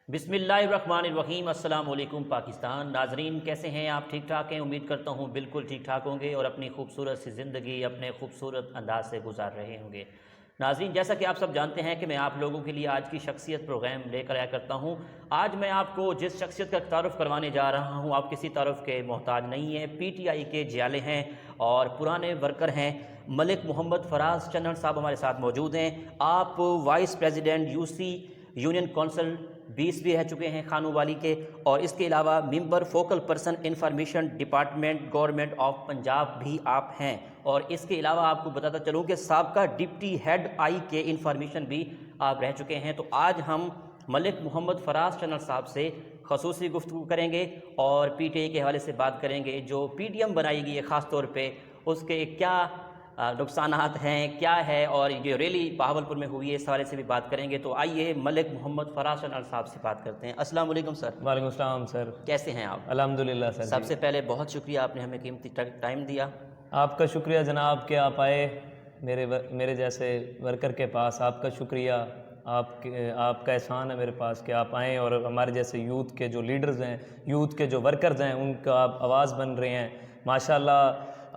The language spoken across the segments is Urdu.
بسم اللہ الرحمن الرحیم۔ السلام علیکم پاکستان۔ ناظرین کیسے ہیں آپ؟ ٹھیک ٹھاک ہیں؟ امید کرتا ہوں بالکل ٹھیک ٹھاک ہوں گے اور اپنی خوبصورت سی زندگی اپنے خوبصورت انداز سے گزار رہے ہوں گے۔ ناظرین جیسا کہ آپ سب جانتے ہیں کہ میں آپ لوگوں کے لیے آج کی شخصیت پروگرام لے کر آیا کرتا ہوں۔ آج میں آپ کو جس شخصیت کا تعارف کروانے جا رہا ہوں آپ کسی تعارف کے محتاج نہیں ہیں۔ پی ٹی آئی کے جیالے ہیں اور پرانے ورکر ہیں۔ ملک محمد فراز چنن صاحب ہمارے ساتھ موجود ہیں۔ آپ vice president U C union council 20 بھی رہ چکے ہیں خانو والی کے، اور اس کے علاوہ member focal person information department government of Punjab بھی آپ ہیں، اور اس کے علاوہ آپ کو بتاتا چلوں کہ سابقہ ڈپٹی ہیڈ آئی کے انفارمیشن بھی آپ رہ چکے ہیں۔ تو آج ہم ملک محمد فراز چنن صاحب سے خصوصی گفتگو کریں گے اور پی ٹی آئی کے حوالے سے بات کریں گے۔ جو پی ٹی ایم بنائی گئی ہے خاص طور پہ اس کے کیا نقصانات ہیں، کیا ہے، اور یہ ریلی بہاولپور میں ہوئی ہے اس حوالے سے بھی بات کریں گے۔ تو آئیے ملک محمد فراز چنن صاحب سے بات کرتے ہیں۔ السلام علیکم سر۔ وعلیکم السلام سر، کیسے ہیں آپ؟ الحمدللہ سر۔ سب سے پہلے بہت شکریہ، آپ نے ہمیں قیمتی ٹائم دیا۔ آپ کا شکریہ جناب کہ آپ آئے میرے جیسے ورکر کے پاس۔ آپ کا شکریہ، آپ کا احسان ہے میرے پاس کہ آپ آئیں اور ہمارے جیسے یوتھ کے جو لیڈرز ہیں، یوتھ کے جو ورکرز ہیں، ان کا آپ آواز بن رہے ہیں۔ ماشاءاللہ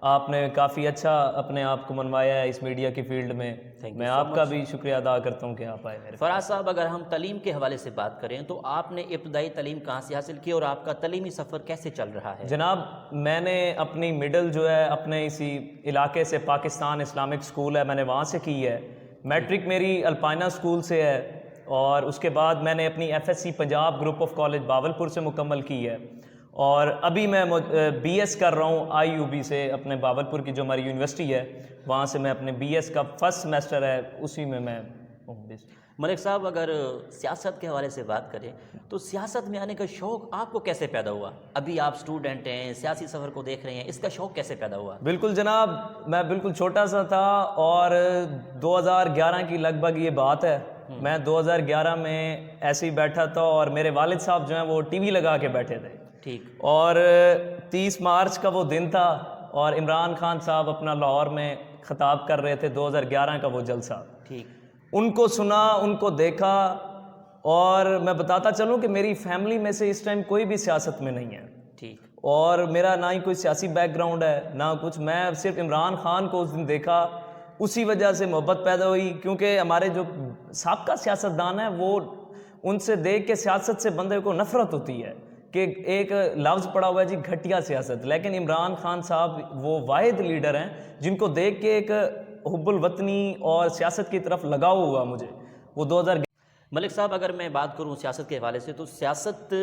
آپ نے کافی اچھا اپنے آپ کو منوایا ہے اس میڈیا کی فیلڈ میں۔ میں آپ کا بھی شکریہ ادا کرتا ہوں کہ آپ آئے میرے۔ فراز صاحب اگر ہم تعلیم کے حوالے سے بات کریں تو آپ نے ابتدائی تعلیم کہاں سے حاصل کی اور آپ کا تعلیمی سفر کیسے چل رہا ہے؟ جناب میں نے اپنی مڈل جو ہے اپنے اسی علاقے سے، پاکستان اسلامک سکول ہے، میں نے وہاں سے کی ہے۔ میٹرک میری الپائنا سکول سے ہے، اور اس کے بعد میں نے اپنی F S C Punjab group of college Bahawalpur سے مکمل کی ہے، اور ابھی میں بی ایس کر رہا ہوں آئی یو بی سے، اپنے بہاولپور کی جو ہماری یونیورسٹی ہے وہاں سے میں اپنے بی ایس کا فرسٹ سیمسٹر ہے اسی میں ہوں۔ ملک صاحب اگر سیاست کے حوالے سے بات کریں تو سیاست میں آنے کا شوق آپ کو کیسے پیدا ہوا؟ ابھی آپ اسٹوڈنٹ ہیں، سیاسی سفر کو دیکھ رہے ہیں، اس کا شوق کیسے پیدا ہوا؟ بالکل جناب، میں بالکل چھوٹا سا تھا، اور 2011 کی لگ بھگ یہ بات ہے۔ میں 2011 میں ایسے ہی بیٹھا تھا اور میرے والد صاحب جو ہیں وہ ٹی وی لگا کے بیٹھے تھے، ٹھیک، اور 30 مارچ کا وہ دن تھا اور عمران خان صاحب اپنا لاہور میں خطاب کر رہے تھے، 2011 کا وہ جلسہ۔ ٹھیک، ان کو سنا، ان کو دیکھا، اور میں بتاتا چلوں کہ میری فیملی میں سے اس ٹائم کوئی بھی سیاست میں نہیں ہے، ٹھیک، اور میرا نہ ہی کوئی سیاسی بیک گراؤنڈ ہے نہ کچھ۔ میں صرف عمران خان کو اس دن دیکھا، اسی وجہ سے محبت پیدا ہوئی، کیونکہ ہمارے جو سابقہ سیاستدان ہیں وہ ان سے دیکھ کے سیاست سے بندے کو نفرت ہوتی ہے کہ ایک لفظ پڑا ہوا ہے جی گھٹیا سیاست، لیکن عمران خان صاحب وہ واحد لیڈر ہیں جن کو دیکھ کے ایک حب الوطنی اور سیاست کی طرف لگاؤ ہوا مجھے۔ وہ 2011 ملک صاحب اگر میں بات کروں سیاست کے حوالے سے تو سیاست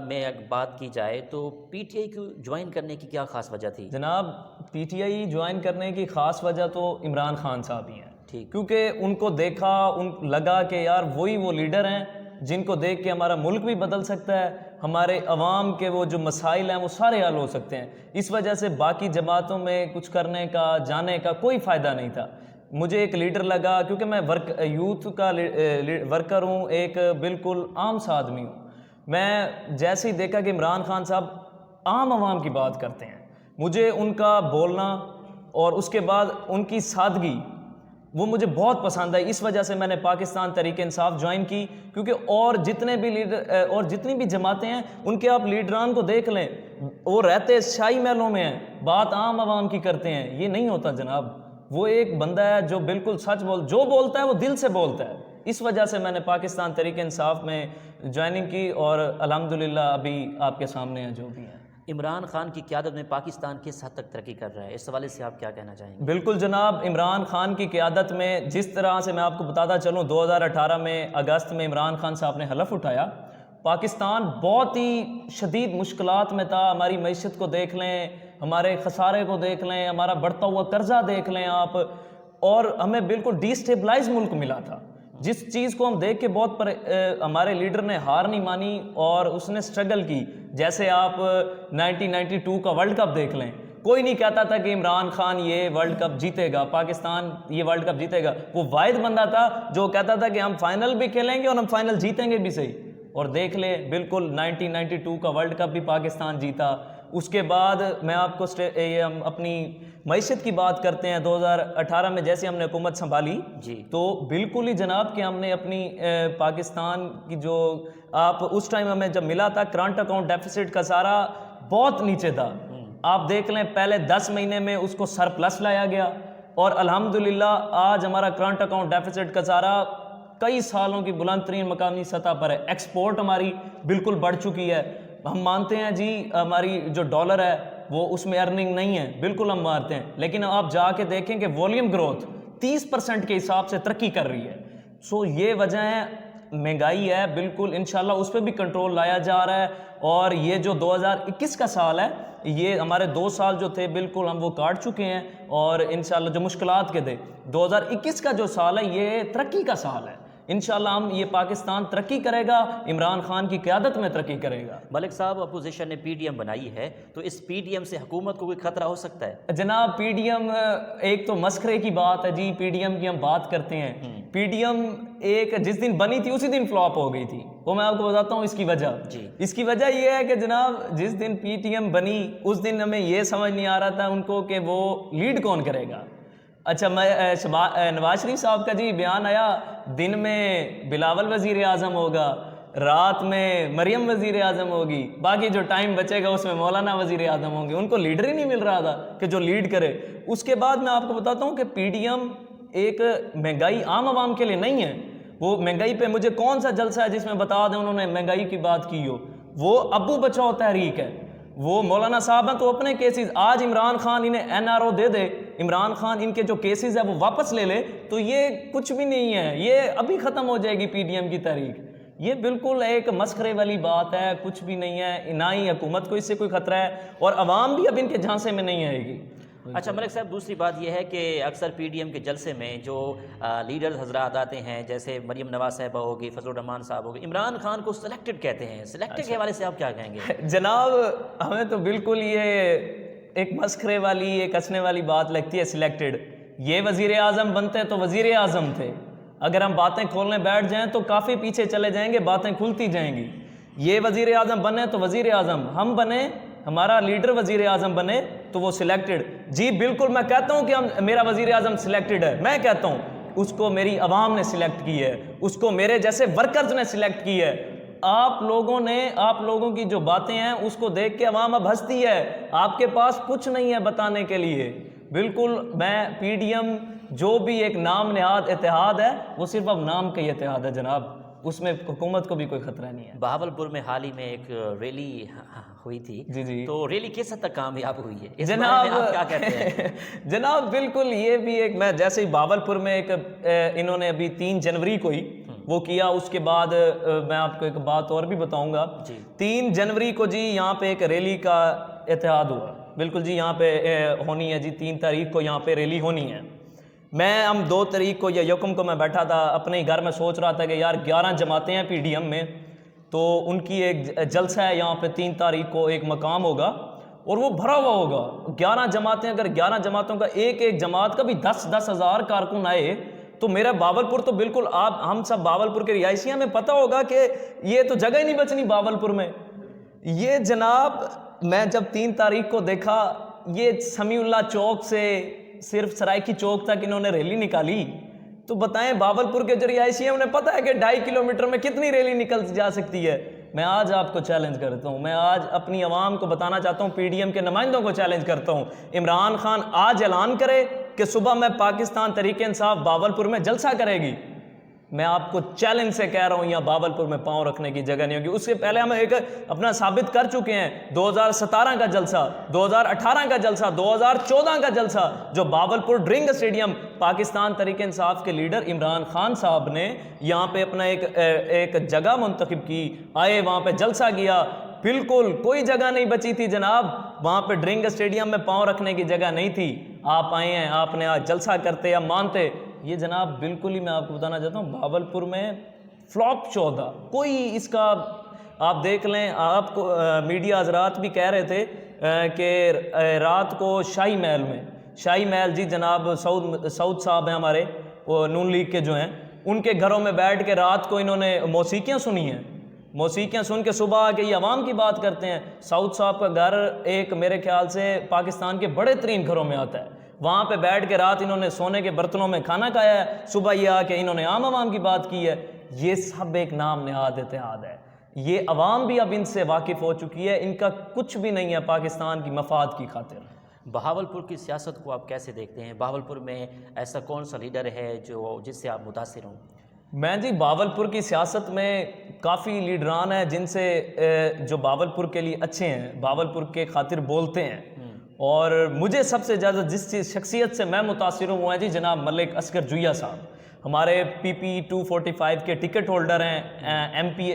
میں اگر بات کی جائے تو پی ٹی آئی کو جوائن کرنے کی کیا خاص وجہ تھی؟ جناب پی ٹی آئی جوائن کرنے کی خاص وجہ تو عمران خان صاحب ہی ہیں، ٹھیک، کیونکہ ان کو دیکھا، ان لگا کہ یار وہی وہ لیڈر ہیں جن کو دیکھ کے ہمارا ملک بھی بدل سکتا ہے، ہمارے عوام کے وہ جو مسائل ہیں وہ سارے حل ہو سکتے ہیں۔ اس وجہ سے باقی جماعتوں میں کچھ کرنے کا، جانے کا کوئی فائدہ نہیں تھا۔ مجھے ایک لیڈر لگا، کیونکہ میں یوتھ کا ورکر ہوں، ایک بالکل عام سا آدمی ہوں۔ میں جیسے ہی دیکھا کہ عمران خان صاحب عام عوام کی بات کرتے ہیں، مجھے ان کا بولنا اور اس کے بعد ان کی سادگی وہ مجھے بہت پسند ہے۔ اس وجہ سے میں نے پاکستان تحریک انصاف جوائن کی، کیونکہ اور جتنے بھی لیڈر اور جتنی بھی جماعتیں ہیں ان کے آپ لیڈران کو دیکھ لیں، وہ رہتے شاہی محلوں میں ہیں، بات عام عوام کی کرتے ہیں۔ یہ نہیں ہوتا جناب، وہ ایک بندہ ہے جو بالکل سچ جو بولتا ہے وہ دل سے بولتا ہے۔ اس وجہ سے میں نے پاکستان تحریک انصاف میں جوائننگ کی، اور الحمدللہ ابھی آپ کے سامنے ہیں جو بھی ہیں۔ عمران خان کی قیادت میں پاکستان کس حد تک ترقی کر رہا ہے، اس حوالے سے آپ کیا کہنا چاہیں گے؟ بالکل جناب، عمران خان کی قیادت میں جس طرح سے میں آپ کو بتاتا چلوں، 2018 میں اگست میں عمران خان صاحب نے حلف اٹھایا، پاکستان بہت ہی شدید مشکلات میں تھا۔ ہماری معیشت کو دیکھ لیں، ہمارے خسارے کو دیکھ لیں، ہمارا بڑھتا ہوا قرضہ دیکھ لیں آپ، اور ہمیں بالکل ڈی اسٹیبلائز ملک ملا تھا۔ جس چیز کو ہم دیکھ کے ہمارے لیڈر نے ہار نہیں مانی اور اس نے سٹرگل کی۔ جیسے آپ 1992 کا ورلڈ کپ دیکھ لیں، کوئی نہیں کہتا تھا کہ عمران خان یہ ورلڈ کپ جیتے گا، پاکستان یہ ورلڈ کپ جیتے گا۔ وہ واحد بندہ تھا جو کہتا تھا کہ ہم فائنل بھی کھیلیں گے اور ہم فائنل جیتیں گے بھی صحیح، اور دیکھ لیں بالکل 1992 کا ورلڈ کپ بھی پاکستان جیتا۔ اس کے بعد میں آپ کو ہم اپنی معیشت کی بات کرتے ہیں 2018 میں جیسے ہم نے حکومت سنبھالی جی تو بالکل ہی جناب کہ ہم نے اپنی پاکستان کی جو آپ اس ٹائم ہمیں جب ملا تھا کرنٹ اکاؤنٹ ڈیفیسٹ کا سارا بہت نیچے تھا. آپ دیکھ لیں پہلے 10 مہینے میں اس کو سرپلس لایا گیا اور الحمدللہ آج ہمارا کرنٹ اکاؤنٹ ڈیفیسٹ کا سارا کئی سالوں کی بلند ترین مقامی سطح پر ہے. ایکسپورٹ ہماری بالکل بڑھ چکی ہے. ہم مانتے ہیں جی ہماری جو ڈالر ہے وہ اس میں ارننگ نہیں ہے, بالکل ہم مانتے ہیں, لیکن آپ جا کے دیکھیں کہ والیوم گروتھ 30% کے حساب سے ترقی کر رہی ہے. سو یہ وجہ ہے, مہنگائی ہے, بالکل انشاءاللہ اس پہ بھی کنٹرول لایا جا رہا ہے. اور یہ جو 2021 کا سال ہے, یہ ہمارے 2 سال جو تھے بالکل ہم وہ کاٹ چکے ہیں, اور انشاءاللہ جو مشکلات کے تھے 2021 کا جو سال ہے یہ ترقی کا سال ہے. انشاءاللہ ہم یہ پاکستان ترقی کرے گا, عمران خان کی قیادت میں ترقی کرے گا. ملک صاحب اپوزیشن نے پی ڈی ایم بنائی ہے, تو اس پی ڈی ایم سے حکومت کو کوئی خطرہ ہو سکتا ہے؟ جناب پی ڈی ایم ایک تو مسخرے کی بات ہے جی, پی ڈی ایم کی ہم بات کرتے ہیں. پی ڈی ایم ایک جس دن بنی تھی اسی دن فلاپ ہو گئی تھی, وہ میں آپ کو بتاتا ہوں اس کی وجہ. جی اس کی وجہ یہ ہے کہ جناب جس دن پی ٹی ایم بنی اس دن ہمیں یہ سمجھ نہیں آ رہا تھا ان کو کہ وہ لیڈ کون کرے گا. اچھا نواز شریف صاحب کا جی بیان آیا, دن میں بلاول وزیر اعظم ہوگا, رات میں مریم وزیر اعظم ہوگی, باقی جو ٹائم بچے گا اس میں مولانا وزیر اعظم ہوں گے. ان کو لیڈر ہی نہیں مل رہا تھا کہ جو لیڈ کرے. اس کے بعد میں آپ کو بتاتا ہوں کہ پی ڈی ایم ایک مہنگائی عام عوام کے لیے نہیں ہے. وہ مہنگائی پہ مجھے کون سا جلسہ ہے جس میں بتا دیں انہوں نے مہنگائی کی بات کی ہو. وہ ابو بچاؤ تحریک ہے, وہ مولانا صاحب ہیں تو اپنے کیسز, آج عمران خان انہیں این آر او دے دے, عمران خان ان کے جو کیسز ہیں وہ واپس لے لے, تو یہ کچھ بھی نہیں ہے, یہ ابھی ختم ہو جائے گی پی ڈی ایم کی تحریک. یہ بالکل ایک مسخرے والی بات ہے, کچھ بھی نہیں ہے, نہ ہی حکومت کو اس سے کوئی خطرہ ہے, اور عوام بھی اب ان کے جھانسے میں نہیں آئے گی. اچھا ملک صاحب, دوسری بات یہ ہے کہ اکثر پی ڈی ایم کے جلسے میں جو لیڈرز حضرات آتے ہیں, جیسے مریم نواز صاحبہ ہوگی, فضل الرحمان صاحب ہوگی, عمران خان کو سلیکٹڈ کہتے ہیں. سلیکٹڈ کے حوالے سے آپ کیا کہیں گے؟ جناب ہمیں تو بالکل یہ ایک مسخرے والی, ایک ہنسنے والی بات لگتی ہے سلیکٹڈ. یہ وزیر اعظم بنتے تو وزیر اعظم تھے. اگر ہم باتیں کھولنے بیٹھ جائیں تو کافی پیچھے چلے جائیں گے, باتیں کھلتی جائیں گی. یہ وزیر اعظم بنے تو وزیر اعظم, ہم بنے, ہمارا لیڈر وزیر اعظم بنے تو وہ سلیکٹڈ. جی بالکل میں کہتا ہوں کہ میرا وزیر اعظم سلیکٹڈ ہے, میں کہتا ہوں اس کو میری عوام نے سلیکٹ کی ہے, اس کو میرے جیسے ورکرز نے سلیکٹ کی ہے. آپ لوگوں کی جو باتیں ہیں اس کو دیکھ کے عوام اب ہنستی ہے, آپ کے پاس کچھ نہیں ہے بتانے کے لیے. بالکل میں پی ڈی ایم جو بھی ایک نام نہاد اتحاد ہے وہ صرف اب نام کا ہی اتحاد ہے جناب, اس میں حکومت کو بھی کوئی خطرہ نہیں ہے. بہاولپور میں حال ہی میں ایک ریلی ہوئی تھی, جی تو ریلی کس حد تک کامیاب ہوئی ہے, اس جناب بارے میں آپ کیا کہتے ہیں؟ جناب بالکل یہ بھی ایک, میں جیسے ہی بہاولپور میں ایک انہوں نے ابھی 3 جنوری کو ہی وہ کیا, اس کے بعد میں آپ کو ایک بات اور بھی بتاؤں گا. 3 جنوری کو جی یہاں پہ ایک ریلی کا اتحاد ہوا, بالکل جی یہاں پہ ہونی ہے جی, 3 تاریخ کو یہاں پہ ریلی ہونی ہے. ہم 2 تاریخ کو یا یکم کو میں بیٹھا تھا اپنے ہی گھر میں, سوچ رہا تھا کہ یار 11 جماعتیں ہیں پی ڈی ایم میں, تو ان کی ایک جلسہ ہے یہاں پہ 3 تاریخ کو, ایک مقام ہوگا اور وہ بھرا ہوا ہوگا. 11 جماعتیں, اگر 11 جماعتوں کا ایک جماعت کا بھی 10-10 ہزار کارکن آئے تو میرا بہاولپور تو بالکل, ہم سب بہاولپور کے رہائشی ہمیں پتہ ہوگا کہ یہ تو جگہ ہی نہیں بچنی بہاولپور میں. یہ جناب میں جب 3 تاریخ کو دیکھا, یہ سمیع اللہ چوک سے صرف سرائکی چوک تک انہوں نے ریلی نکالی, تو بتائیں بہاولپور کے جو رہائشی ہیں انہیں پتہ ہے کہ 2.5 کلومیٹر میں کتنی ریلی نکل جا سکتی ہے. میں آج آپ کو چیلنج کرتا ہوں, میں آج اپنی عوام کو بتانا چاہتا ہوں, پی ڈی ایم کے نمائندوں کو چیلنج کرتا ہوں, عمران خان آج اعلان کرے کہ صبح میں پاکستان تحریک انصاف بہاولپور میں جلسہ کرے گی. میں آپ کو چیلنج سے کہہ رہا ہوں یہاں بہاولپور میں پاؤں رکھنے کی جگہ نہیں ہوگی. اس سے پہلے ہم ایک اپنا ثابت کر چکے ہیں, 2017 کا جلسہ, 2018 کا جلسہ, 2014 کا جلسہ, جو بہاولپور ڈرنگ اسٹیڈیم پاکستان تحریک انصاف کے لیڈر عمران خان صاحب نے یہاں پہ اپنا ایک جگہ منتخب کی, آئے وہاں پہ جلسہ کیا, بالکل کوئی جگہ نہیں بچی تھی جناب, وہاں پہ ڈرنگ اسٹیڈیم میں پاؤں رکھنے کی جگہ نہیں تھی. آپ آئے ہیں, آپ نے آج جلسہ کرتے یا مانتے, یہ جناب بالکل ہی میں آپ کو بتانا چاہتا ہوں بہاولپور میں فلاپ شو تھا. کوئی اس کا آپ دیکھ لیں, آپ کو میڈیا حضرات بھی کہہ رہے تھے کہ رات کو شاہی محل جی جناب سعود صاحب ہیں ہمارے, وہ نون لیگ کے جو ہیں, ان کے گھروں میں بیٹھ کے رات کو انہوں نے موسیقیاں سنی ہیں. موسیقیاں سن کے صبح آ کے یہ عوام کی بات کرتے ہیں. سعود صاحب کا گھر ایک میرے خیال سے پاکستان کے بڑے ترین گھروں میں آتا ہے. وہاں پہ بیٹھ کے رات انہوں نے سونے کے برتنوں میں کھانا کھایا ہے, صبح یہ آ کے انہوں نے عوام کی بات کی ہے. یہ سب ایک نام نہاد اتحاد ہے. یہ عوام بھی اب ان سے واقف ہو چکی ہے, ان کا کچھ بھی نہیں ہے پاکستان کی مفاد کی خاطر. بہاولپور کی سیاست کو آپ کیسے دیکھتے ہیں؟ بہاولپور میں ایسا کون سا لیڈر ہے جس سے آپ متاثر ہوں؟ میں جی بہاولپور کی سیاست میں کافی لیڈران ہیں جن سے جو بہاولپور کے لیے اچھے ہیں, بہاولپور کے خاطر بولتے ہیں. اور مجھے سب سے زیادہ جس شخصیت سے میں متاثر ہوں وہ ہیں جی جناب ملک اصغر جویا صاحب. ہمارے PP 245 کے ٹکٹ ہولڈر ہیں, MP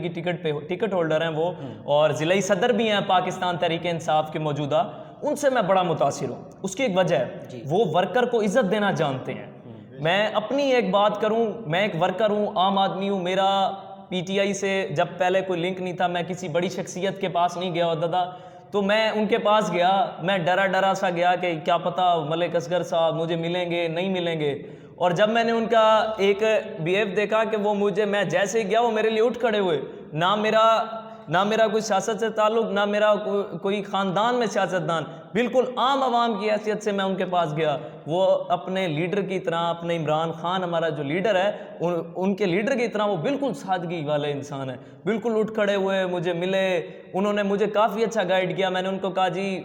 کی ٹکٹ ہولڈر ہیں وہ, اور ضلعی صدر بھی ہیں پاکستان تحریک انصاف کے موجودہ. ان سے میں بڑا متاثر ہوں. اس کی ایک وجہ ہے, وہ ورکر کو عزت دینا جانتے ہیں. میں اپنی ایک بات کروں, میں ایک ورکر ہوں, عام آدمی ہوں. میرا PTI سے جب پہلے کوئی لنک نہیں تھا, میں کسی بڑی شخصیت کے پاس نہیں گیا ہوتا تھا, تو میں ان کے پاس گیا, میں ڈرا سا گیا کہ کیا پتہ ملک اصغر صاحب مجھے ملیں گے نہیں ملیں گے. اور جب میں نے ان کا ایک بیہیو دیکھا کہ وہ میں جیسے ہی گیا وہ میرے لیے اٹھ کھڑے ہوئے. نہ میرا کوئی سیاست سے تعلق, نہ میرا کوئی خاندان میں سیاستدان, بالکل عام عوام کی حیثیت سے میں ان کے پاس گیا. وہ اپنے لیڈر کی طرح, اپنے عمران خان ہمارا جو لیڈر ہے ان کے لیڈر کی طرح وہ بالکل سادگی والے انسان ہیں. بالکل اٹھ کھڑے ہوئے, مجھے ملے, انہوں نے مجھے کافی اچھا گائیڈ کیا. میں نے ان کو کہا جی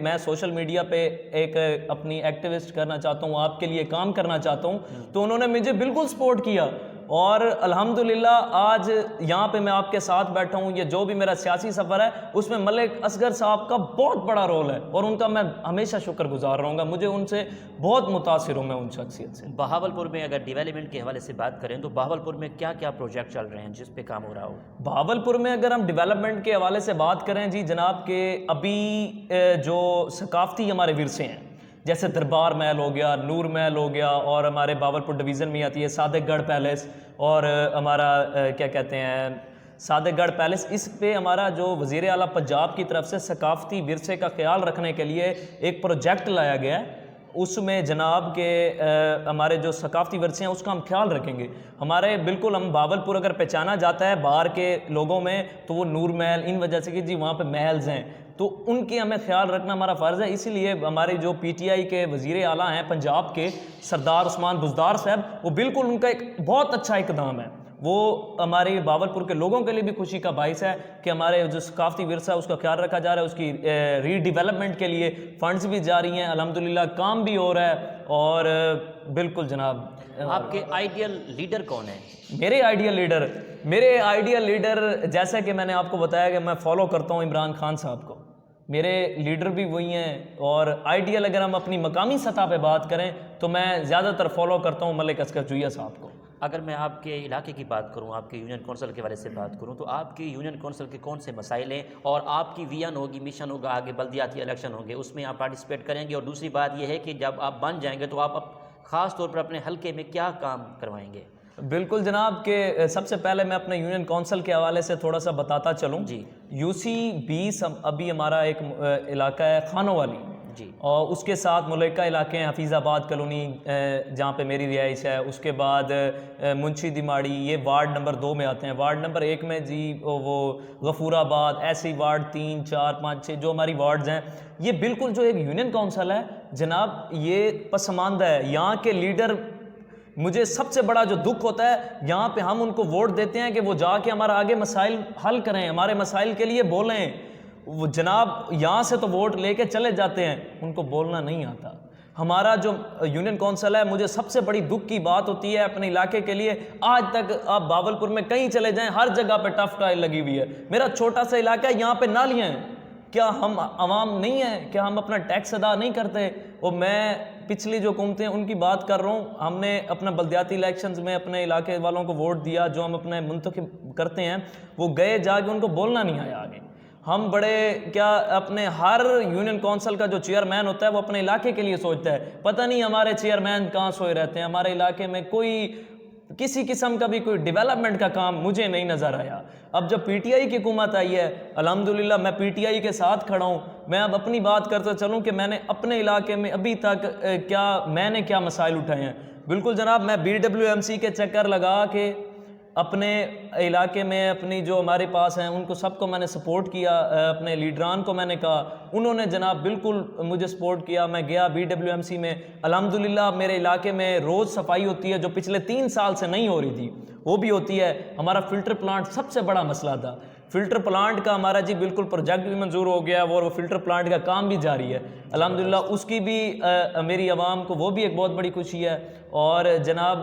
میں سوشل میڈیا پہ ایک اپنی ایکٹیوسٹ کرنا چاہتا ہوں, آپ کے لیے کام کرنا چاہتا ہوں. تو انہوں نے مجھے بالکل سپورٹ کیا, اور الحمدللہ آج یہاں پہ میں آپ کے ساتھ بیٹھا ہوں. یہ جو بھی میرا سیاسی سفر ہے اس میں ملک اصغر صاحب کا بہت بڑا رول ہے, اور ان کا میں ہمیشہ شکر گزار رہوں گا. مجھے ان سے بہت متاثر ہوں میں ان شخصیت سے. بہاولپور میں اگر ڈیولپمنٹ کے حوالے سے بات کریں تو بہاولپور میں کیا کیا پروجیکٹ چل رہے ہیں جس پہ کام ہو رہا ہو؟ بہاولپور میں اگر ہم ڈیولپمنٹ کے حوالے سے بات کریں جی جناب کہ ابھی جو ثقافتی ہمارے ورثے ہیں, جیسے دربار محل ہو گیا, نور محل ہو گیا, اور ہمارے بہاولپور ڈویژن میں آتی ہے صادق گڑھ پیلیس, اور ہمارا کیا کہتے ہیں صادق گڑھ پیلیس. اس پہ ہمارا جو وزیر اعلیٰ پنجاب کی طرف سے ثقافتی ورثے کا خیال رکھنے کے لیے ایک پروجیکٹ لایا گیا ہے. اس میں جناب کے ہمارے جو ثقافتی ورثے ہیں اس کا ہم خیال رکھیں گے. ہمارے بالکل ہم بہاولپور اگر پہچانا جاتا ہے باہر کے لوگوں میں تو وہ نور محل, ان وجہ سے کہ جی وہاں پہ محلز ہیں, تو ان کی ہمیں خیال رکھنا ہمارا فرض ہے. اسی لیے ہمارے جو PTI کے وزیر اعلیٰ ہیں پنجاب کے سردار عثمان بزدار صاحب, وہ بالکل ان کا ایک بہت اچھا اقدام ہے. وہ ہمارے بہاولپور کے لوگوں کے لیے بھی خوشی کا باعث ہے کہ ہمارے جو ثقافتی ورثہ ہے اس کا خیال رکھا جا رہا ہے. اس کی ری ڈیولپمنٹ کے لیے فنڈز بھی جاری ہیں, الحمدللہ کام بھی ہو رہا ہے. اور بالکل جناب, آپ کے آئیڈیل لیڈر کون ہیں؟ میرے آئیڈیل لیڈر جیسا کہ میں نے آپ کو بتایا کہ میں فالو کرتا ہوں عمران خان صاحب کو, میرے لیڈر بھی وہی ہیں. اور آئیڈیل اگر ہم اپنی مقامی سطح پہ بات کریں تو میں زیادہ تر فالو کرتا ہوں ملک اصغر جویا صاحب کو. اگر میں آپ کے علاقے کی بات کروں, آپ کے یونین کونسل کے بارے سے بات کروں, تو آپ کی یونین کونسل کے کون سے مسائل ہیں, اور آپ کی ویژن ہوگی, مشن ہوگا, آگے بلدیاتی الیکشن ہوں گے, اس میں آپ پارٹیسپیٹ کریں گے؟ اور دوسری بات یہ ہے کہ جب آپ بن جائیں گے تو آپ خاص طور پر اپنے حلقے میں کیا کام کروائیں گے؟ بالکل جناب کہ سب سے پہلے میں اپنے یونین کونسل کے حوالے سے تھوڑا سا بتاتا چلوں. جی. UC 20 ابھی ہمارا ایک علاقہ ہے خانوں والی, جی, اور اس کے ساتھ ملکہ علاقے ہیں حفیظ آباد کالونی جہاں پہ میری رہائش ہے. اس کے بعد منشی دماڑی, یہ وارڈ نمبر 2 میں آتے ہیں. وارڈ نمبر 1 میں جی وہ غفور آباد, ایسے ہی وارڈ 3, 4, 5, 6 جو ہماری وارڈز ہیں. یہ بالکل جو ایک یونین کونسل ہے جناب یہ پسماندہ ہے. یہاں کے لیڈر, مجھے سب سے بڑا جو دکھ ہوتا ہے یہاں پہ ہم ان کو ووٹ دیتے ہیں کہ وہ جا کے ہمارا آگے مسائل حل کریں, ہمارے مسائل کے لیے بولیں. وہ جناب یہاں سے تو ووٹ لے کے چلے جاتے ہیں, ان کو بولنا نہیں آتا. ہمارا جو یونین کونسل ہے, مجھے سب سے بڑی دکھ کی بات ہوتی ہے اپنے علاقے کے لیے, آج تک آپ بہاولپور میں کہیں چلے جائیں ہر جگہ پہ ٹف ٹائل لگی ہوئی ہے. میرا چھوٹا سا علاقہ ہے, یہاں پہ نالیاں ہیں. کیا ہم عوام نہیں ہیں؟ کیا ہم اپنا ٹیکس ادا نہیں کرتے؟ اور میں پچھلی جو حکومتیں ان کی بات کر رہا ہوں, ہم نے اپنا بلدیاتی الیکشنز میں اپنے علاقے والوں کو ووٹ دیا, جو ہم اپنے منتخب کرتے ہیں وہ گئے جا کے ان کو بولنا نہیں آیا آگے. ہم بڑے کیا اپنے ہر یونین کونسل کا جو چیئرمین ہوتا ہے وہ اپنے علاقے کے لیے سوچتا ہے. پتہ نہیں ہمارے چیئرمین کہاں سوئے رہتے ہیں. ہمارے علاقے میں کسی قسم کا بھی کوئی ڈیولپمنٹ کا کام مجھے نہیں نظر آیا. اب جب PTI کی حکومت آئی ہے, الحمدللہ میں PTI کے ساتھ کھڑا ہوں. میں اب اپنی بات کرتا چلوں کہ میں نے اپنے علاقے میں ابھی تک میں نے کیا مسائل اٹھائے ہیں. بالکل جناب, میں BWMC کے چکر لگا کے اپنے علاقے میں اپنی جو ہمارے پاس ہیں ان کو سب کو میں نے سپورٹ کیا، اپنے لیڈران کو میں نے کہا، انہوں نے جناب بالکل مجھے سپورٹ کیا. میں گیا BWMC میں، الحمدللہ میرے علاقے میں روز صفائی ہوتی ہے جو پچھلے 3 سال سے نہیں ہو رہی تھی، وہ بھی ہوتی ہے. ہمارا فلٹر پلانٹ سب سے بڑا مسئلہ تھا، فلٹر پلانٹ کا ہمارا جی بالکل پروجیکٹ بھی منظور ہو گیا اور وہ فلٹر پلانٹ کا کام بھی جاری ہے الحمدللہ. اس کی بھی میری عوام کو وہ بھی ایک بہت بڑی خوشی ہے. اور جناب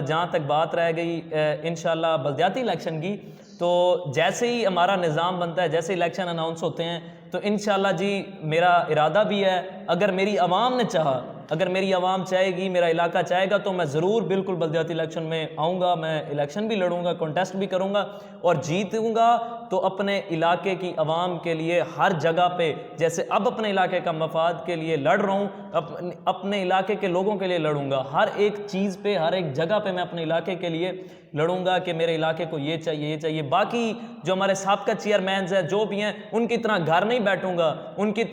جہاں تک بات رہ گئی انشاءاللہ بلدیاتی الیکشن کی، تو جیسے ہی ہمارا نظام بنتا ہے، جیسے الیکشن اناؤنس ہوتے ہیں، تو انشاءاللہ جی میرا ارادہ بھی ہے، اگر میری عوام نے چاہا، اگر میری عوام چاہے گی، میرا علاقہ چاہے گا، تو میں ضرور بالکل بلدیاتی الیکشن میں آؤں گا. میں الیکشن بھی لڑوں گا، کانٹیسٹ بھی کروں گا اور جیتوں گا. تو اپنے علاقے کی عوام کے لیے ہر جگہ پہ، جیسے اب اپنے علاقے کا مفاد کے لیے لڑ رہا ہوں، اپنے علاقے کے لوگوں کے لیے لڑوں گا. ہر ایک چیز پہ، ہر ایک جگہ پہ میں اپنے علاقے کے لیے لڑوں گا کہ میرے علاقے کو یہ چاہیے، یہ چاہیے. باقی جو ہمارے سابقہ چیئرمینز ہیں جو بھی ہیں، ان کی طرح گھر نہیں بیٹھوں گا، ان کی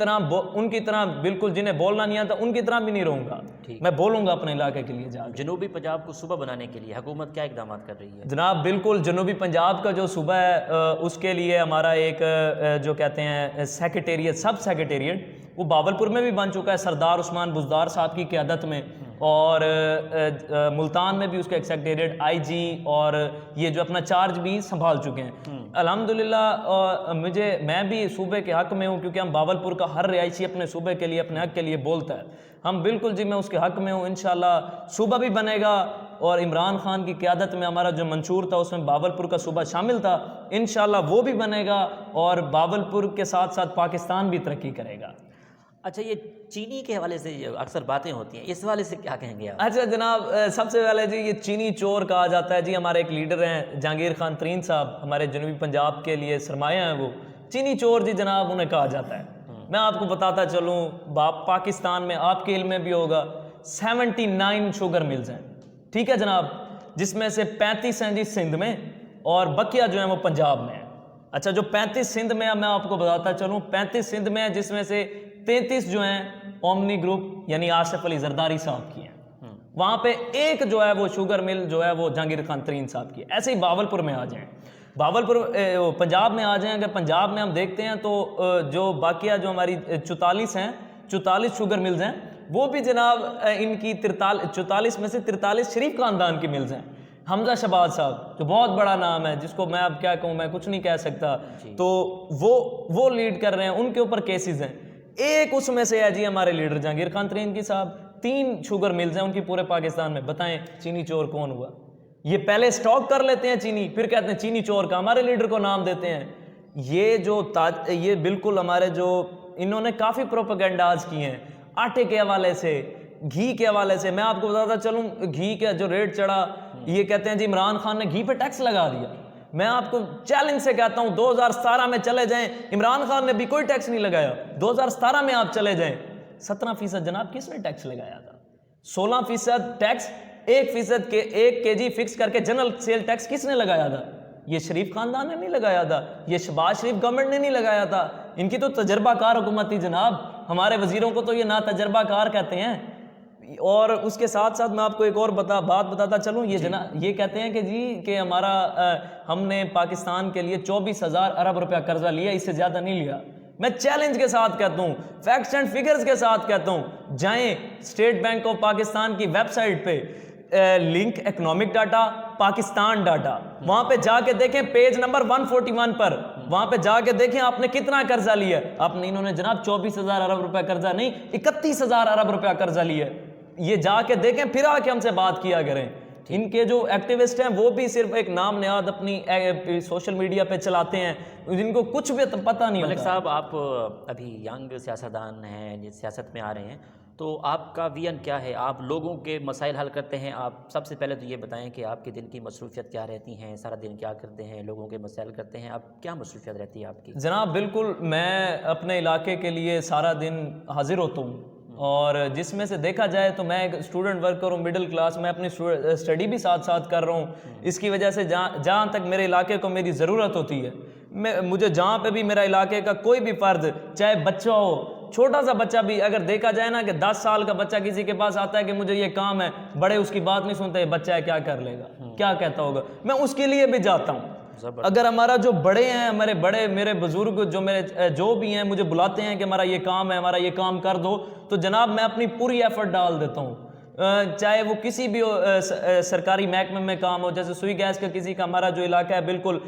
طرح بالکل جنہیں بولنا نہیں آتا ان کی طرح بھی نہیں رہوں گا. میں بولوں گا اپنے علاقے کے لیے جا کے. جنوبی پنجاب کو صوبہ بنانے کے لیے حکومت کیا اقدامات کر رہی ہے؟ جناب بالکل جنوبی پنجاب کا جو صوبہ ہے اس کے لیے ہمارا ایک جو کہتے ہیں سیکریٹریٹ، سب سیکریٹریٹ، وہ باولپور میں بھی بن چکا ہے سردار عثمان بزدار صاحب کی قیادت میں، اور ملتان میں بھی اس کا ایک سیکریٹریٹ IG اور یہ جو اپنا چارج بھی سنبھال چکے ہیں الحمدللہ. میں بھی صوبے کے حق میں ہوں، کیونکہ ہم باولپور کا ہر رہائشی اپنے صوبے کے لیے، اپنے حق کے لیے بولتا ہے. ہم بالکل جی میں اس کے حق میں ہوں. انشاءاللہ صوبہ بھی بنے گا، اور عمران خان کی قیادت میں ہمارا جو منشور تھا اس میں باولپور کا صوبہ شامل تھا، انشاءاللہ وہ بھی بنے گا، اور باولپور کے ساتھ ساتھ پاکستان بھی ترقی کرے گا. اچھا، یہ چینی کے حوالے سے اکثر باتیں ہوتی ہیں، اس حوالے سے کیا کہیں گے آپ؟ اچھا جناب، سب سے پہلے جی یہ چینی چور کہا جاتا ہے. جی ہمارے ایک لیڈر ہیں جہانگیر خان ترین صاحب، ہمارے جنوبی پنجاب کے لیے سرمایہ ہیں وہ. چینی چور جی جناب انہیں کہا جاتا ہے. میں آپ کو بتاتا چلوں، پاکستان میں آپ کے علم میں بھی ہوگا 79 شوگر ملز ہیں، ٹھیک ہے جناب، جس میں سے 35 ہیں جی سندھ میں، اور بقیہ جو ہیں وہ پنجاب میں ہیں. اچھا، جو 35 سندھ میں ہیں میں آپ کو بتاتا چلوں، 35 سندھ میں ہیں، جس میں سے 33 جو ہیں اومنی گروپ یعنی آصف علی زرداری صاحب کی ہیں. وہاں پہ ایک جو ہے وہ شوگر مل جو ہے وہ جہانگیر خان ترین صاحب کی ہے. ایسے ہی باولپور میں آ جائیں، باولپور پنجاب میں آ جائیں، اگر پنجاب میں ہم دیکھتے ہیں تو جو باقیہ جو ہماری 44 ہیں، 44 شوگر ملز ہیں، وہ بھی جناب ان کی 44 میں سے 43 شریف خاندان کی ملز ہیں. حمزہ شہباز صاحب جو بہت بڑا نام ہے، جس کو میں اب کیا کہوں، میں کچھ نہیں کہہ سکتا، تو وہ لیڈ کر رہے ہیں، ان کے اوپر کیسز ہیں. ایک اس میں سے ہے جی ہمارے لیڈر جہانگیر خان ترین کی صاحب. 3 شوگر ملز ہیں ان کی پورے پاکستان میں. بتائیں چینی چور کون ہوا؟ یہ پہلے سٹاک کر لیتے ہیں چینی، پھر کہتے ہیں چینی چور کا ہمارے لیڈر کو نام دیتے ہیں. یہ بالکل ہمارے جو انہوں نے کافی پروپیگنڈاز کیے ہیں آٹے کے حوالے سے، گھی کے حوالے سے. میں آپ کو بتاتا چلوں، گھی کا جو ریٹ چڑھا، یہ کہتے ہیں جی عمران خان نے گھی پہ ٹیکس لگا دیا. میں آپ کو چیلنج سے کہتا ہوں 2017 میں چلے جائیں، عمران خان نے بھی کوئی ٹیکس نہیں لگایا. 2017 میں آپ چلے جائیں، 17% جناب کس نے ٹیکس لگایا تھا؟ 16% ٹیکس، 1% کے 1 kg فکس کر کے جنرل سیل ٹیکس کس نے لگایا تھا؟ یہ شریف خاندان نے نہیں لگایا تھا، یہ شہباز شریف گورنمنٹ نے نہیں لگایا تھا. ان کی تو تجربہ کار حکومت تھی جناب. ہمارے وزیروں کو تو یہ نا تجربہ کار کہتے ہیں. اور اس کے ساتھ ساتھ میں آپ کو ایک اور بات بتاتا چلوں، یہ جناب یہ کہتے ہیں کہ جی کہ ہم نے پاکستان کے لیے 24,000 ارب روپیہ قرضہ لیا، اس سے زیادہ نہیں لیا. میں چیلنج کے ساتھ کہتا ہوں، فیکٹس اینڈ فگرز کے ساتھ کہتا ہوں، جائیں اسٹیٹ بینک آف پاکستان کی ویب سائٹ پہ، link economic data, Pakistan data, وہاں پہ جا کے دیکھیں پیج نمبر 141 پر، وہاں پہ جا کے دیکھیں آپ نے کتنا قرضہ لیا. انہوں نے جناب 24,000 ارب روپیہ قرضہ نہیں، 31,000 ارب روپیہ قرضہ لیا. یہ جا کے دیکھیں، پھر آ کے ہم سے بات کیا کریں. ان کے جو ایکٹیوسٹ ہیں وہ بھی صرف ایک نام نہاد اپنی سوشل میڈیا پہ چلاتے ہیں، جن کو کچھ بھی پتہ نہیں ہوتا. ملک صاحب، آپ ابھی ینگ سیاستدان ہیں، سیاست میں آ رہے ہیں، تو آپ کا ویژن کیا ہے؟ آپ لوگوں کے مسائل حل کرتے ہیں. آپ سب سے پہلے تو یہ بتائیں کہ آپ کے دن کی مصروفیت کیا رہتی ہیں، سارا دن کیا کرتے ہیں، لوگوں کے مسائل کرتے ہیں، آپ کیا مصروفیت رہتی ہے آپ کی؟ جناب بالکل، میں اپنے علاقے کے لیے سارا دن حاضر ہوتا ہوں، اور جس میں سے دیکھا جائے تو میں ایک اسٹوڈنٹ ورکر ہوں، مڈل کلاس. میں اپنی اسٹڈی بھی ساتھ ساتھ کر رہا ہوں. اس کی وجہ سے جہاں تک میرے علاقے کو میری ضرورت ہوتی ہے، مجھے جہاں پہ بھی میرا علاقے کا کوئی بھی فرد، چاہے بچہ ہو، چھوٹا سا بچہ بھی اگر دیکھا جائے نا کہ 10 سال کا بچہ کسی کے پاس آتا ہے کہ مجھے یہ کام ہے، بڑے اس کی بات نہیں سنتے، بچہ ہے کیا کر لے گا، کیا کہتا ہوگا، میں اس کے لیے بھی جاتا ہوں۔ اگر ہمارا جو بڑے ہیں، ہمارے بڑے میرے بزرگ جو بھی ہیں مجھے بلاتے ہیں کہ ہمارا یہ کام ہے، ہمارا یہ کام کر دو، تو جناب میں اپنی پوری ایفرٹ ڈال دیتا ہوں، چاہے وہ کسی بھی سرکاری محکمے میں کام ہو، جیسے سوئی گیس کا کسی کا، ہمارا جو علاقہ ہے بالکل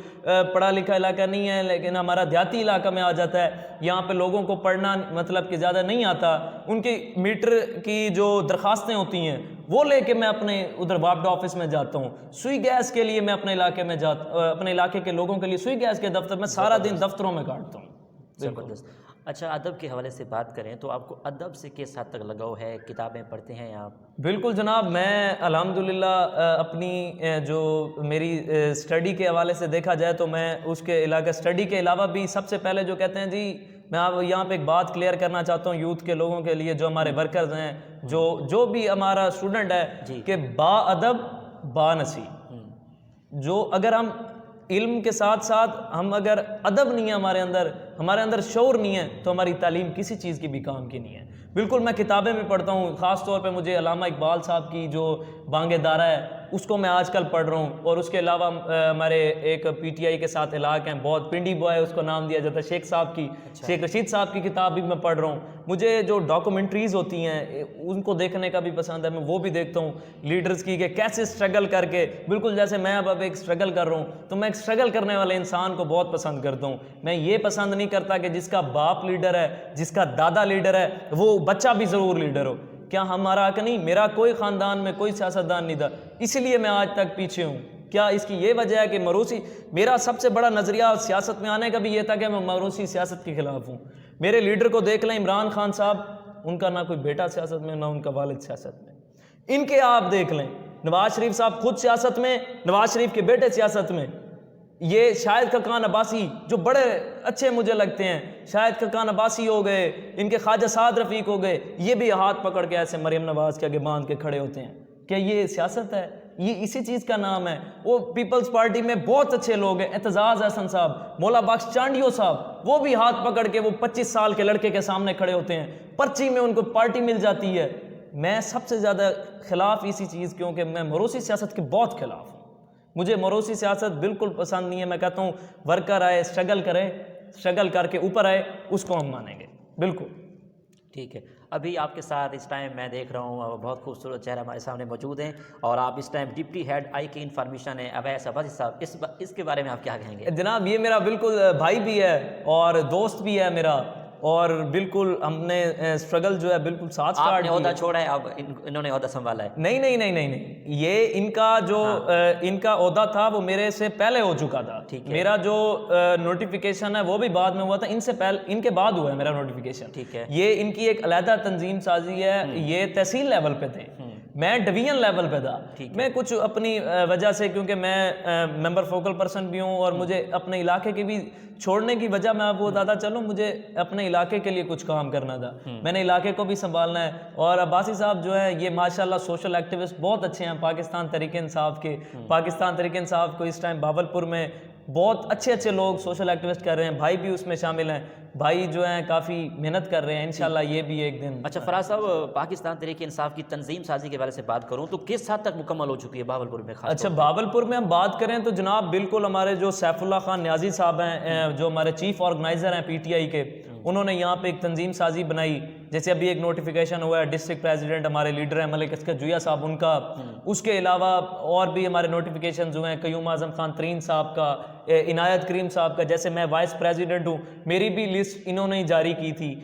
پڑھا لکھا علاقہ نہیں ہے لیکن ہمارا دیہاتی علاقہ میں آ جاتا ہے، یہاں پہ لوگوں کو پڑھنا مطلب کہ زیادہ نہیں آتا، ان کی میٹر کی جو درخواستیں ہوتی ہیں وہ لے کے میں اپنے ادھر وابڈا آفس میں جاتا ہوں، سوئی گیس کے لیے میں اپنے علاقے میں اپنے علاقے کے لوگوں کے لیے سوئی گیس کے دفتر میں سارا دن دفتروں میں کاٹتا ہوں۔ زبردست۔ اچھا، ادب کے حوالے سے بات کریں تو آپ کو ادب سے کس حد تک لگاؤ ہے؟ کتابیں پڑھتے ہیں آپ؟ بالکل جناب، میں الحمدللہ اپنی جو میری اسٹڈی کے حوالے سے دیکھا جائے تو میں اس کے علاقہ اسٹڈی کے علاوہ بھی سب سے پہلے جو کہتے ہیں جی، میں آپ یہاں پہ ایک بات کلیئر کرنا چاہتا ہوں یوتھ کے لوگوں کے لیے، جو ہمارے ورکرز ہیں، جو بھی ہمارا اسٹوڈنٹ ہے، کہ با ادب با نصیب، جو اگر ہم علم کے ساتھ ساتھ ہم اگر ادب نہیں ہے ہمارے اندر شعور نہیں ہے تو ہماری تعلیم کسی چیز کی بھی کام کی نہیں ہے۔ بالکل میں کتابیں بھی پڑھتا ہوں، خاص طور پہ مجھے علامہ اقبال صاحب کی جو بانگ دارہ ہے اس کو میں آج کل پڑھ رہا ہوں، اور اس کے علاوہ ہمارے ایک پی ٹی آئی کے ساتھ علاقہ ہیں، بہت پنڈی بوائے اس کو نام دیا جاتا ہے، شیخ رشید صاحب کی کتاب بھی میں پڑھ رہا ہوں۔ مجھے جو ڈاکومنٹریز ہوتی ہیں ان کو دیکھنے کا بھی پسند ہے، میں وہ بھی دیکھتا ہوں لیڈرز کی، کہ کیسے اسٹرگل کر کے، بالکل جیسے میں اب ایک اسٹرگل کر رہا ہوں تو میں ایک اسٹرگل کرنے والے انسان کو بہت پسند کرتا ہوں۔ میں یہ پسند نہیں کرتا کہ جس کا باپ لیڈر ہے، جس کا دادا لیڈر ہے، وہ بچہ بھی ضرور لیڈر ہو۔ کیا ہمارا حق نہیں؟ میرا کوئی خاندان میں کوئی سیاستدان نہیں تھا، اس لیے میں آج تک پیچھے ہوں۔ کیا اس کی یہ وجہ ہے کہ موروثی، میرا سب سے بڑا نظریہ سیاست میں آنے کا بھی یہ تھا کہ میں موروثی سیاست کے خلاف ہوں۔ میرے لیڈر کو دیکھ لیں، عمران خان صاحب، ان کا نہ کوئی بیٹا سیاست میں، نہ ان کا والد سیاست میں۔ ان کے آپ دیکھ لیں، نواز شریف صاحب خود سیاست میں، نواز شریف کے بیٹے سیاست میں، یہ شاہد خاقان عباسی جو بڑے اچھے مجھے لگتے ہیں، شاہد خاقان عباسی ہو گئے، ان کے خواجہ سعد رفیق ہو گئے، یہ بھی ہاتھ پکڑ کے ایسے مریم نواز کے آگے باندھ کے کھڑے ہوتے ہیں۔ کیا یہ سیاست ہے؟ یہ اسی چیز کا نام ہے۔ وہ پیپلز پارٹی میں بہت اچھے لوگ ہیں، اعتزاز احسن صاحب، مولا بخش چانڈیو صاحب، وہ بھی ہاتھ پکڑ کے وہ 25 سال کے لڑکے کے سامنے کھڑے ہوتے ہیں، پرچی میں ان کو پارٹی مل جاتی ہے۔ میں سب سے زیادہ خلاف اسی چیز، کیونکہ میں موروثی سیاست کے بہت خلاف ہوں۔ مجھے موروثی سیاست بالکل پسند نہیں ہے۔ میں کہتا ہوں ورکر آئے، اسٹرگل کرے، اسٹرگل کر کے اوپر آئے، اس کو ہم مانیں گے۔ بالکل ٹھیک ہے۔ ابھی آپ کے ساتھ اس ٹائم میں دیکھ رہا ہوں بہت خوبصورت چہرہ ہمارے سامنے موجود ہیں، اور آپ اس ٹائم ڈپٹی ہیڈ آئی کی انفارمیشن ہے اویس عباسی صاحب، اس کے بارے میں آپ کیا کہیں گے؟ جناب، یہ میرا بالکل بھائی بھی ہے اور دوست بھی ہے میرا، اور بالکل ہم نے اسٹرگل جو ہے بالکل ساتھ آپ سٹارٹ نے عہدہ چھوڑا ہے، اب انہوں نے عہدہ سنبھالا ہے؟ نہیں، یہ ان کا جو ان کا عہدہ تھا وہ میرے سے پہلے ہو چکا تھا۔ میرا جو نوٹیفیکیشن ہے وہ بھی بعد میں ہوا تھا، ان سے پہلے، ان کے بعد ہوا ہے میرا نوٹیفیکیشن۔ ٹھیک ہے۔ یہ ان کی ایک علیحدہ تنظیم سازی ہے، یہ تحصیل لیول پہ تھے، میں ڈویژن لیول پہ تھا۔ میں کچھ اپنی وجہ سے، کیونکہ میں ممبر فوکل پرسن بھی ہوں اور مجھے اپنے علاقے کے بھی چھوڑنے کی وجہ میں آپ کو بتاتا چلوں، مجھے اپنے علاقے کے لیے کچھ کام کرنا تھا، میں نے علاقے کو بھی سنبھالنا ہے۔ اور عباسی صاحب جو ہے یہ ماشاءاللہ سوشل ایکٹیوسٹ بہت اچھے ہیں، پاکستان تحریک انصاف کے، پاکستان تحریک انصاف کو اس ٹائم بہاولپور میں بہت اچھے لوگ سوشل ایکٹیوسٹ کر رہے ہیں، بھائی بھی اس میں شامل ہیں، بھائی جو ہیں کافی محنت کر رہے ہیں، انشاءاللہ یہ بھی ایک دن۔ اچھا فراز صاحب، پاکستان تحریک انصاف کی تنظیم سازی کے بارے سے بات کروں تو کس حد تک مکمل ہو چکی ہے بہاولپور میں؟ اچھا، بہاولپور میں ہم بات کریں تو جناب بالکل ہمارے جو سیف اللہ خان نیازی صاحب ہیں، جو ہمارے چیف آرگنائزر ہیں پی ٹی آئی کے، انہوں نے یہاں پہ ایک تنظیم سازی بنائی، جیسے ابھی ایک نوٹیفیکیشن ہوا ہے ڈسٹرکٹ پریزیڈنٹ ہمارے لیڈر ہیں ملک اسکر جویا صاحب، ان کا، اس کے علاوہ اور بھی ہمارے نوٹیفیکیشنز ہوئے ہیں، قیوم اعظم خان ترین صاحب کا، عنایت کریم صاحب کا، جیسے میں وائس پریزیڈنٹ ہوں، میری بھی لسٹ انہوں نے جاری کی تھی۔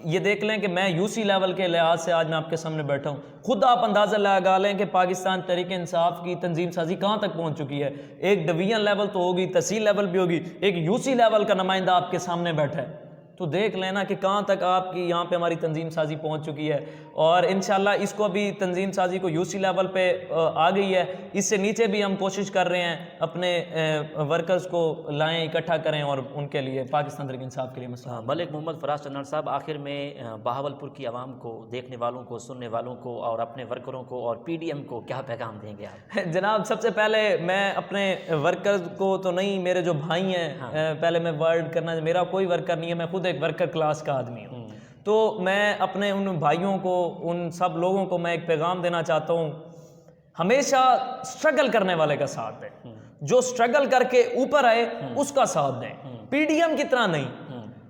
یہ دیکھ لیں کہ میں یو سی لیول کے لحاظ سے آج میں آپ کے سامنے بیٹھا ہوں، خود آپ اندازہ لگا لیں کہ پاکستان تحریک انصاف کی تنظیم سازی کہاں تک پہنچ چکی ہے۔ ایک ڈویژن لیول تو ہوگی، تحصیل لیول بھی ہوگی، ایک یو سی لیول کا نمائندہ آپ کے سامنے بیٹھا ہے، تو دیکھ لینا کہ کہاں تک آپ کی یہاں پہ ہماری تنظیم سازی پہنچ چکی ہے۔ اور انشاءاللہ اس کو بھی تنظیم سازی کو یو سی لیول پہ آ گئی ہے، اس سے نیچے بھی ہم کوشش کر رہے ہیں اپنے ورکرز کو لائیں، اکٹھا کریں اور ان کے لیے پاکستان تحریک انصاف کے لیے مسئلہ۔ ملک محمد فراز چنار صاحب، آخر میں بہاولپور کی عوام کو، دیکھنے والوں کو، سننے والوں کو، اور اپنے ورکروں کو اور پی ڈی ایم کو کیا پیغام دیں گے آپ؟ جناب سب سے پہلے میں اپنے ورکرز کو تو نہیں، میرے جو بھائی ہیں پہلے میں ورڈ کرنا، میرا کوئی ورکر نہیں ہے، میں خود ایک ورکر کلاس کا آدمی ہوں. تو میں اپنے ان بھائیوں کو, ان سب لوگوں کو میں ایک پیغام دینا چاہتا ہوں, ہمیشہ سٹرگل کرنے والے کا ساتھ دیں, جو سٹرگل کر کے اوپر آئے اس کا ساتھ دیں, پی ڈی ایم کی طرح نہیں.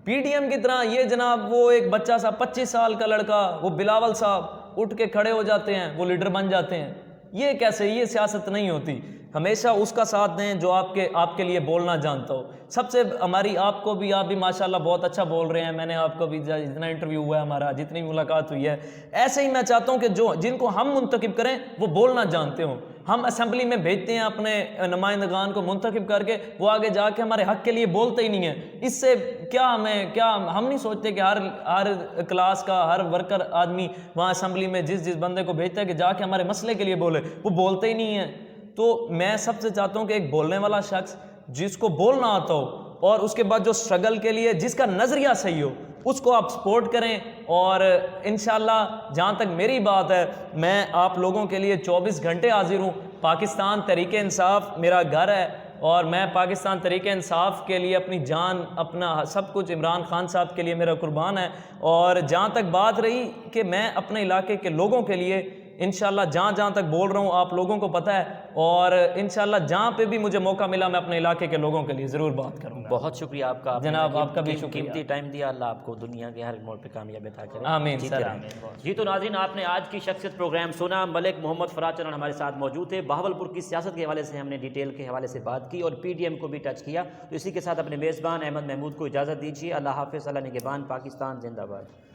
پی ڈی ایم کی طرح یہ جناب وہ ایک بچہ سا 25 سال کا لڑکا, وہ بلاول صاحب اٹھ کے کھڑے ہو جاتے ہیں, وہ لیڈر بن جاتے ہیں, یہ کیسے, یہ سیاست نہیں ہوتی. ہمیشہ اس کا ساتھ دیں جو آپ کے لیے بولنا جانتا ہو. سب سے ہماری آپ بھی ماشاءاللہ بہت اچھا بول رہے ہیں, میں نے آپ کو بھی جتنا انٹرویو ہوا ہے ہمارا, جتنی ملاقات ہوئی ہے, ایسے ہی میں چاہتا ہوں کہ جن کو ہم منتخب کریں وہ بولنا جانتے ہوں. ہم اسمبلی میں بھیجتے ہیں اپنے نمائندگان کو منتخب کر کے, وہ آگے جا کے ہمارے حق کے لیے بولتے ہی نہیں ہیں. اس سے ہم نہیں سوچتے کہ ہر کلاس کا ہر ورکر آدمی وہاں اسمبلی میں جس بندے کو بھیجتا ہے کہ جا کے ہمارے مسئلے کے لیے بولے, وہ بولتے ہی نہیں ہیں. تو میں سب سے چاہتا ہوں کہ ایک بولنے والا شخص جس کو بولنا آتا ہو اور اس کے بعد جو سٹرگل کے لیے جس کا نظریہ صحیح ہو, اس کو آپ سپورٹ کریں. اور انشاءاللہ جہاں تک میری بات ہے, میں آپ لوگوں کے لیے 24 گھنٹے حاضر ہوں. پاکستان تحریک انصاف میرا گھر ہے اور میں پاکستان تحریک انصاف کے لیے اپنی جان, اپنا سب کچھ عمران خان صاحب کے لیے میرا قربان ہے. اور جہاں تک بات رہی کہ میں اپنے علاقے کے لوگوں کے لیے انشاءاللہ جہاں تک بول رہا ہوں آپ لوگوں کو پتہ ہے, اور انشاءاللہ جہاں پہ بھی مجھے موقع ملا میں اپنے علاقے کے لوگوں کے لیے ضرور بات کروں گا. بہت شکریہ آپ کا جناب, آپ کا بھی شکریہ, قیمتی ٹائم دیا. اللہ آپ کو دنیا کے ہر موڑ پہ کامیابی عطا کرے. آمین سر, آمین. جی تو ناظرین, آپ نے آج کی شخصیت پروگرام سنا. ملک محمد فراز چنان ہمارے ساتھ موجود تھے. بہاولپور کی سیاست کے حوالے سے ہم نے ڈیٹیل کے حوالے سے بات کی اور پی ڈی ایم کو بھی ٹچ کیا. تو اسی کے ساتھ اپنے میزبان احمد محمود کو اجازت دیجیے. اللہ حافظ. اللہ نگہبان. پاکستان زندہ باد.